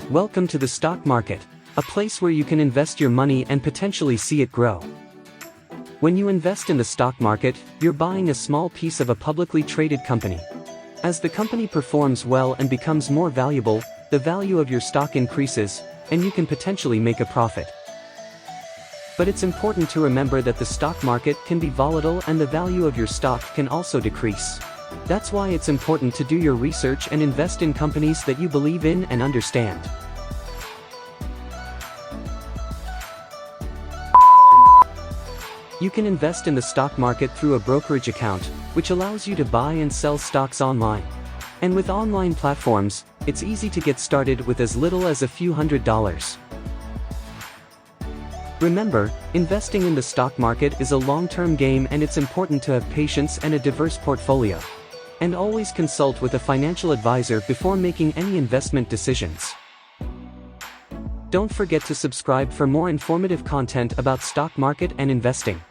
Welcome to the stock market, a place where you can invest your money and potentially see it grow. When you invest in the stock market, you're buying a small piece of a publicly traded company. As the company performs well and becomes more valuable, the value of your stock increases, and you can potentially make a profit. But it's important to remember that the stock market can be volatile and the value of your stock can also decrease. That's why it's important to do your research and invest in companies that you believe in and understand. You can invest in the stock market through a brokerage account, which allows you to buy and sell stocks online. And with online platforms, it's easy to get started with as little as a few $100s. Remember, investing in the stock market is a long-term game, and it's important to have patience and a diverse portfolio. And always consult with a financial advisor before making any investment decisions. Don't forget to subscribe for more informative content about stock market and investing.